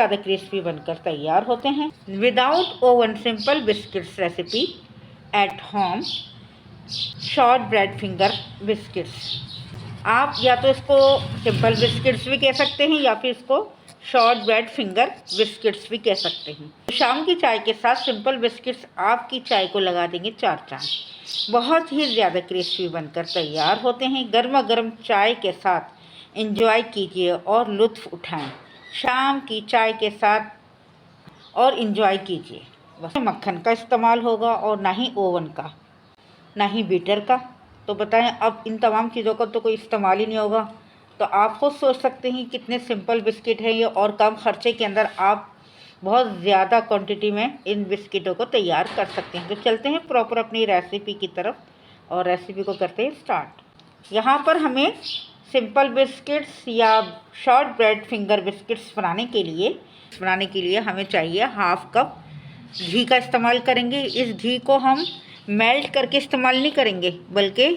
ज़्यादा क्रिस्पी बनकर तैयार होते हैं। Without oven simple biscuits recipe at home short bread finger biscuits. आप या तो इसको सिंपल बिस्किट्स भी कह सकते हैं या फिर इसको शॉर्ट ब्रेड फिंगर बिस्किट्स भी कह सकते हैं। शाम की चाय के साथ सिंपल बिस्किट्स आपकी चाय को लगा देंगे 4 चांद। बहुत ही ज़्यादा क्रिस्पी बनकर तैयार होते हैं। गर्मा गर्म चाय के साथ एंजॉय कीजिए और लुत्फ़ उठाएं। शाम की चाय के साथ और एंजॉय कीजिए। बस मक्खन का इस्तेमाल होगा और ना ही ओवन का, ना ही बीटर का। तो बताएं, अब इन तमाम चीज़ों का तो कोई इस्तेमाल ही नहीं होगा। तो आप खुद सोच सकते हैं कितने सिंपल बिस्किट हैं ये, और कम खर्चे के अंदर आप बहुत ज़्यादा क्वांटिटी में इन बिस्किटों को तैयार कर सकते हैं। तो चलते हैं प्रॉपर अपनी रेसिपी की तरफ और रेसिपी को करते हैं स्टार्ट। यहाँ पर हमें सिंपल बिस्किट्स या शॉर्ट ब्रेड फिंगर बिस्किट्स बनाने के लिए हमें चाहिए हाफ कप घी का इस्तेमाल करेंगे। इस घी को हम मेल्ट करके इस्तेमाल नहीं करेंगे, बल्कि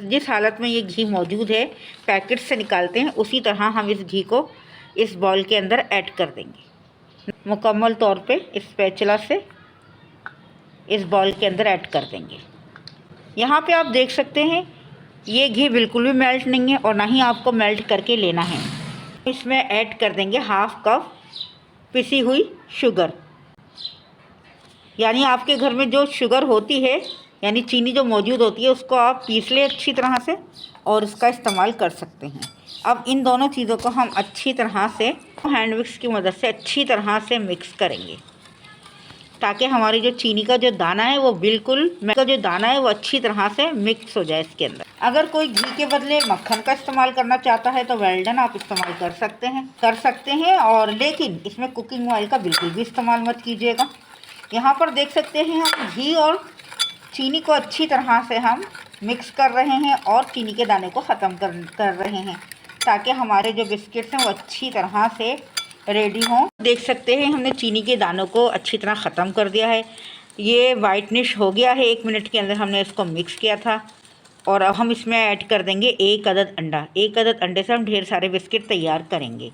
जिस हालत में ये घी मौजूद है पैकेट से निकालते हैं, उसी तरह हम इस घी को इस बॉल के अंदर ऐड कर देंगे। मुकम्मल तौर पे इस स्पैचुला से इस बॉल के अंदर ऐड कर देंगे। यहाँ पे आप देख सकते हैं ये घी बिल्कुल भी मेल्ट नहीं है और ना ही आपको मेल्ट करके लेना है। इसमें ऐड कर देंगे हाफ कप पिसी हुई शुगर। यानी आपके घर में जो शुगर होती है, यानी चीनी जो मौजूद होती है, उसको आप पीस लें अच्छी तरह से और उसका इस्तेमाल कर सकते हैं। अब इन दोनों चीज़ों को हम अच्छी तरह से हैंड विक्स की मदद से अच्छी तरह से मिक्स करेंगे, ताकि हमारी जो चीनी का जो दाना है वो अच्छी तरह से मिक्स हो जाए इसके अंदर। अगर कोई घी के बदले मक्खन का इस्तेमाल करना चाहता है तो वेल डन, आप इस्तेमाल कर सकते हैं और लेकिन इसमें कुकिंग ऑयल का बिल्कुल भी इस्तेमाल मत कीजिएगा। यहाँ पर देख सकते हैं हम घी और चीनी को अच्छी तरह से हम मिक्स कर रहे हैं और चीनी के दाने को ख़त्म कर रहे हैं, ताकि हमारे जो बिस्किट्स हैं वो अच्छी तरह से रेडी हों। देख सकते हैं हमने चीनी के दानों को अच्छी तरह ख़त्म कर दिया है। ये वाइटनिश हो गया है। 1 मिनट के अंदर हमने इसको मिक्स किया था और अब हम इसमें ऐड कर देंगे 1 अदद अंडा। 1 अदद अंडे से हम ढेर सारे बिस्किट तैयार करेंगे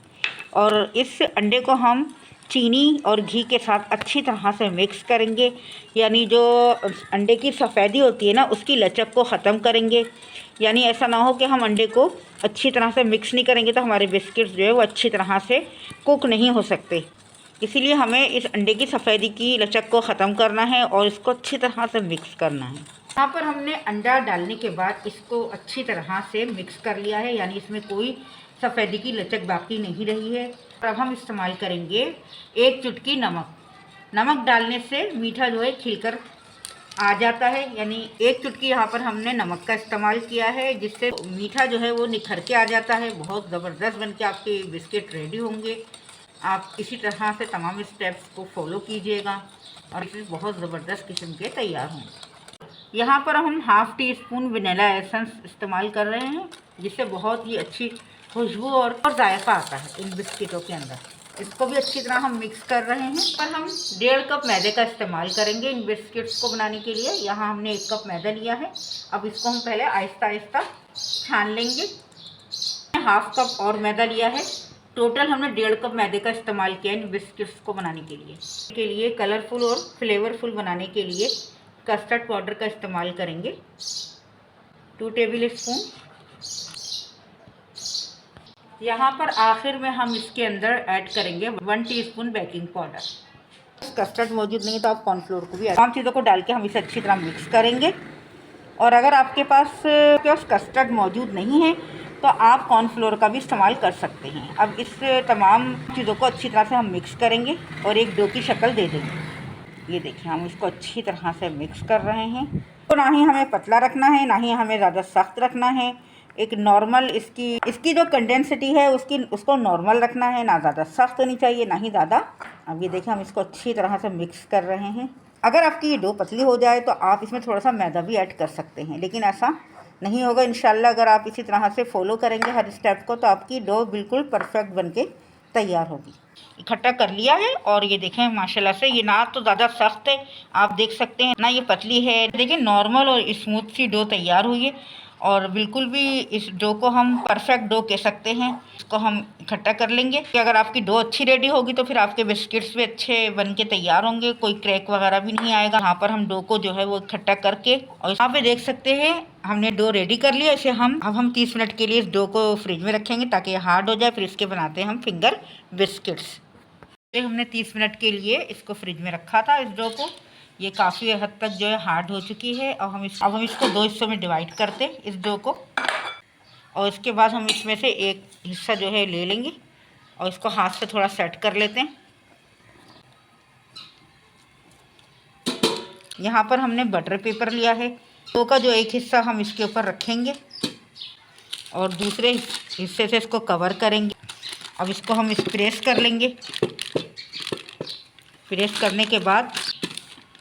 और इस अंडे को हम चीनी और घी के साथ अच्छी तरह से मिक्स करेंगे। यानी जो अंडे की सफ़ेदी होती है ना, उसकी लचक को ख़त्म करेंगे। यानी ऐसा ना हो कि हम अंडे को अच्छी तरह से मिक्स नहीं करेंगे तो हमारे बिस्किट्स जो है वो अच्छी तरह से कुक नहीं हो सकते। इसीलिए हमें इस अंडे की सफ़ेदी की लचक को ख़त्म करना है और इसको अच्छी तरह से मिक्स करना है। यहाँ पर हमने अंडा डालने के बाद इसको अच्छी तरह से मिक्स कर लिया है, यानी इसमें कोई सफ़ेदी की लचक बाकी नहीं रही है। अब हम इस्तेमाल करेंगे 1 चुटकी नमक। नमक डालने से मीठा जो है खिलकर आ जाता है, यानी 1 चुटकी यहाँ पर हमने नमक का इस्तेमाल किया है, जिससे मीठा जो है वो निखर के आ जाता है। बहुत ज़बरदस्त बन के आपके बिस्किट रेडी होंगे। आप इसी तरह से तमाम स्टेप्स को फॉलो कीजिएगा और इसे बहुत ज़बरदस्त किस्म के तैयार होंगे। यहाँ पर हम half tea spoon vanilla essence इस्तेमाल कर रहे हैं, जिससे बहुत ही अच्छी खुशबू और जायका आता है इन बिस्किटों के अंदर। इसको भी अच्छी तरह हम मिक्स कर रहे हैं। पर हम 1.5 कप मैदे का इस्तेमाल करेंगे इन बिस्किट्स को बनाने के लिए। यहाँ हमने 1 कप मैदा लिया है। अब इसको हम पहले आहिस्ता आहिस्ता छान लेंगे। हाफ कप और मैदा लिया है। टोटल हमने 1.5 कप मैदे का इस्तेमाल किया इन बिस्किट्स को बनाने के लिए कलरफुल और फ्लेवरफुल बनाने के लिए कस्टर्ड पाउडर का इस्तेमाल करेंगे 2 टेबल स्पून। यहाँ पर आखिर में हम इसके अंदर ऐड करेंगे 1 टीस्पून बेकिंग पाउडर। कस्टर्ड मौजूद नहीं तो आप कॉर्नफ्लोर को भी तमाम चीज़ों को डाल के हम इसे अच्छी तरह मिक्स करेंगे। और अगर आपके पास कस्टर्ड मौजूद नहीं है तो आप कॉर्नफ्लोर का भी इस्तेमाल कर सकते हैं। अब इस तमाम चीज़ों को अच्छी तरह से हम मिक्स करेंगे और एक डो की शक्ल दे देंगे। ये देखिए हम इसको अच्छी तरह से मिक्स कर रहे हैं। तो ना ही हमें पतला रखना है, ना ही हमें ज़्यादा सख्त रखना है। एक नॉर्मल इसकी जो कंडेंसिटी है उसको नॉर्मल रखना है, ना ज़्यादा सख्त होनी चाहिए ना ही ज़्यादा। अब ये देखिए हम इसको अच्छी तरह से मिक्स कर रहे हैं। अगर आपकी ये डो पतली हो जाए तो आप इसमें थोड़ा सा मैदा भी ऐड कर सकते हैं, लेकिन ऐसा नहीं होगा इंशाल्लाह। अगर आप इसी तरह से फॉलो करेंगे हर स्टेप को तो आपकी डो बिल्कुल परफेक्ट बन के तैयार होगी। इकट्ठा कर लिया है और ये देखें माशाल्लाह से ये ना तो ज़्यादा सख्त है, आप देख सकते हैं, ना ये पतली है। देखिए नॉर्मल और स्मूथ सी डो तैयार हुई है और बिल्कुल भी इस डो को हम परफेक्ट डो कह सकते हैं। इसको हम इकट्ठा कर लेंगे कि अगर आपकी डो अच्छी रेडी होगी तो फिर आपके बिस्किट्स भी अच्छे बन के तैयार होंगे, कोई क्रैक वगैरह भी नहीं आएगा। यहाँ पर हम डो को जो है वो इकट्ठा करके, और यहाँ पे देख सकते हैं हमने डो रेडी कर लिया। इसे हम 30 मिनट के लिए इस डो को फ्रिज में रखेंगे ताकि ये हार्ड हो जाए। फिर इसके बनाते हैं हम फिंगर बिस्किट्स। हमने 30 मिनट के लिए इसको फ्रिज में रखा था इस डो को। ये काफ़ी हद तक जो है हार्ड हो चुकी है। अब हम इसको 2 हिस्सों में डिवाइड करते हैं इस डो को, और इसके बाद हम इसमें से एक हिस्सा जो है ले लेंगे और इसको हाथ से थोड़ा सेट कर लेते हैं। यहाँ पर हमने बटर पेपर लिया है, डो का जो एक हिस्सा हम इसके ऊपर रखेंगे और दूसरे हिस्से से इसको कवर करेंगे। अब इसको हम प्रेस कर लेंगे। प्रेस करने के बाद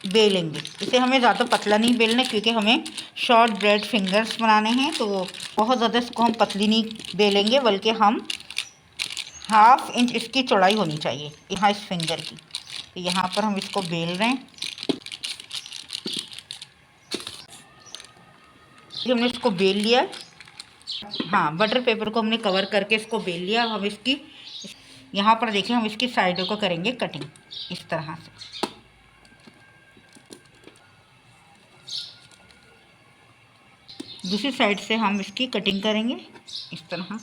बेलेंगे। इसे हमें ज़्यादा पतला नहीं बेलना क्योंकि हमें शॉर्ट ब्रेड फिंगर्स बनाने हैं, तो बहुत ज़्यादा इसको हम पतली नहीं बेलेंगे, बल्कि हम 1/2 इंच इसकी चौड़ाई होनी चाहिए यहाँ इस फिंगर की। तो यहाँ पर हम इसको बेल रहे हैं। हमने इसको बेल लिया। हाँ, बटर पेपर को हमने कवर करके इसको बेल लिया। हम इसकी यहाँ पर देखिए हम इसकी साइडों को करेंगे कटिंग इस तरह से। दूसरी साइड से हम इसकी कटिंग करेंगे इस तरह,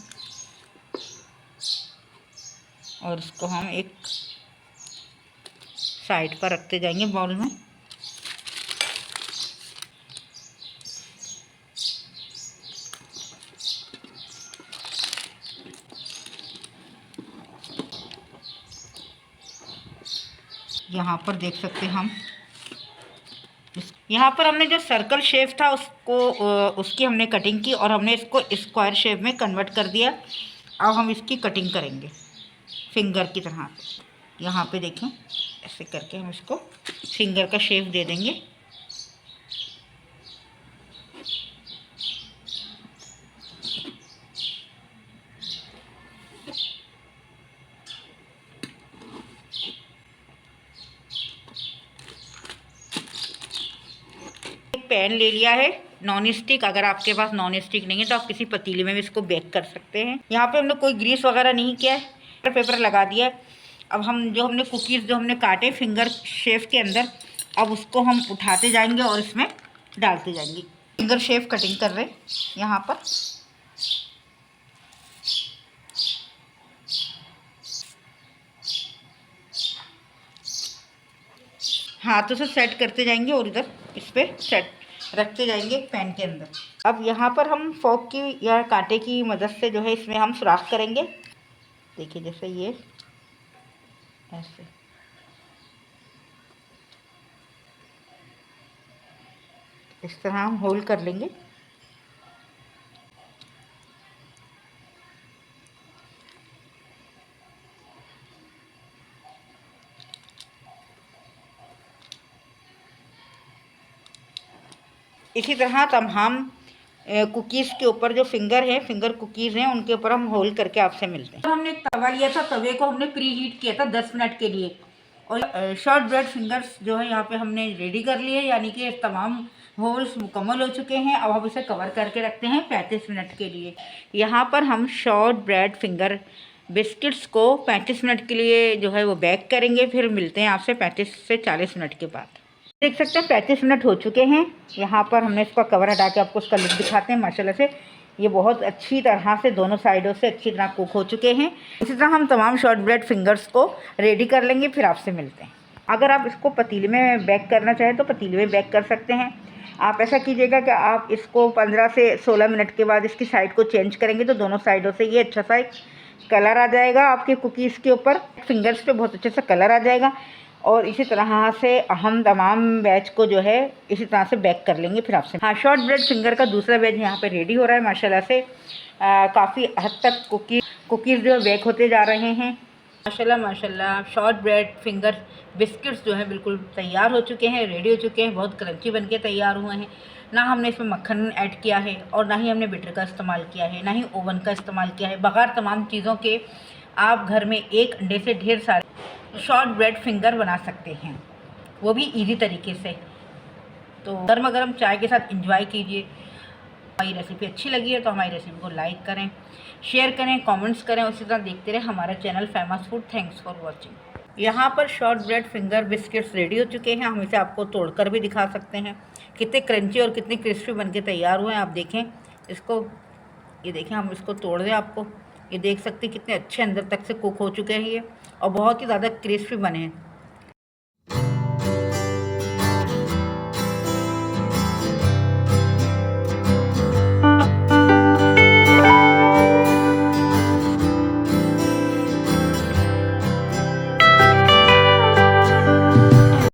और इसको हम एक साइड पर रखते जाएंगे बाउल में। यहाँ पर देख सकते हैं हम यहाँ पर हमने जो सर्कल शेप था उसकी हमने कटिंग की और हमने इसको स्क्वायर शेप में कन्वर्ट कर दिया। अब हम इसकी कटिंग करेंगे फिंगर की तरह से। यहाँ पे देखें ऐसे करके हम इसको फिंगर का शेप दे देंगे। पैन ले लिया है नॉन स्टिक। अगर आपके पास नॉन स्टिक नहीं है तो आप किसी पतीले में भी इसको बेक कर सकते हैं। यहाँ पे हमने कोई ग्रीस वगैरह नहीं किया है, पेपर लगा दिया है। अब हमने कुकीज़ जो हमने काटे फिंगर शेप के अंदर, अब उसको हम उठाते जाएंगे और इसमें डालते जाएंगे। फिंगर शेप कटिंग कर रहे हैं यहाँ पर। हाथों से सेट करते जाएंगे और इधर इस पर सेट रखते जाएंगे पैन के अंदर। अब यहाँ पर हम फोक की या कांटे की मदद से जो है इसमें हम सुराख करेंगे। देखिए जैसे ये ऐसे। इस तरह हम होल कर लेंगे। इसी तरह तमाम कुकीज़ के ऊपर जो फिंगर कुकीज़ हैं उनके ऊपर हम होल करके आपसे मिलते हैं। हमने एक तवा लिया था, तवे को हमने प्री हीट किया था 10 मिनट के लिए, और शॉर्ट ब्रेड फिंगर्स जो है यहाँ पे हमने रेडी कर लिए, यानी कि तमाम होल्स मुकम्मल हो चुके हैं। अब हम इसे कवर करके रखते हैं 35 मिनट के लिए। यहाँ पर हम शॉर्ट ब्रेड फिंगर बिस्किट्स को 35 मिनट के लिए जो है वो बेक करेंगे। फिर मिलते हैं आपसे 35 से 40 मिनट के बाद। देख सकते हैं 35 मिनट हो चुके हैं। यहाँ पर हमने इसका कवर हटा के आपको उसका लुक दिखाते हैं। माशाल्लाह से ये बहुत अच्छी तरह से दोनों साइडों से अच्छी तरह कुक हो चुके हैं। इसी तरह हम तमाम शॉर्ट ब्रेड फिंगर्स को रेडी कर लेंगे, फिर आपसे मिलते हैं। अगर आप इसको पतीले में बेक करना चाहें तो पतीले में बेक कर सकते हैं। आप ऐसा कीजिएगा कि आप इसको 15 से 16 मिनट के बाद इसकी साइड को चेंज करेंगे तो दोनों साइडों से ये अच्छा सा एक कलर आ जाएगा आपके कुकीज़ के ऊपर। फिंगर्स पे बहुत अच्छे से कलर आ जाएगा। और इसी तरह से हम तमाम बैच को जो है इसी तरह से बेक कर लेंगे फिर आपसे। हाँ, शॉर्ट ब्रेड फिंगर का दूसरा बैच यहाँ पे रेडी हो रहा है। माशाल्लाह से काफ़ी हद तक कुकीज़ जो बेक होते जा रहे हैं। माशाल्लाह शॉर्ट ब्रेड फिंगर बिस्किट्स जो है बिल्कुल तैयार हो चुके हैं, रेडी हो चुके हैं। बहुत क्रंची बन के तैयार हुए हैं। ना हमने इसमें मक्खन ऐड किया है और ना ही हमने बटर का इस्तेमाल किया है, ना ही ओवन का इस्तेमाल किया है। बग़ैर तमाम चीज़ों के आप घर में एक अंडे से ढेर सारे शॉर्ट ब्रेड फिंगर बना सकते हैं, वो भी इजी तरीके से। तो गर्मा गर्म चाय के साथ एंजॉय कीजिए। हमारी रेसिपी अच्छी लगी है तो हमारी रेसिपी को लाइक करें, शेयर करें, कमेंट्स करें। उसी तरह देखते रहे हमारा channel famous food. Thanks for watching. यहाँ पर short bread finger biscuits ready हो चुके हैं। हम इसे आपको तोड़कर भी दिखा सकते हैं कितने क्रंची और कितने क्रिस्पी बनके तैयार हुए हैं। आप देखें इसको, ये देखें, हम इसको तोड़ दें आपको, ये देख सकते हैं कितने अच्छे अंदर तक से कुक हो चुके हैं ये, और बहुत ही ज़्यादा क्रिस्पी बने हैं।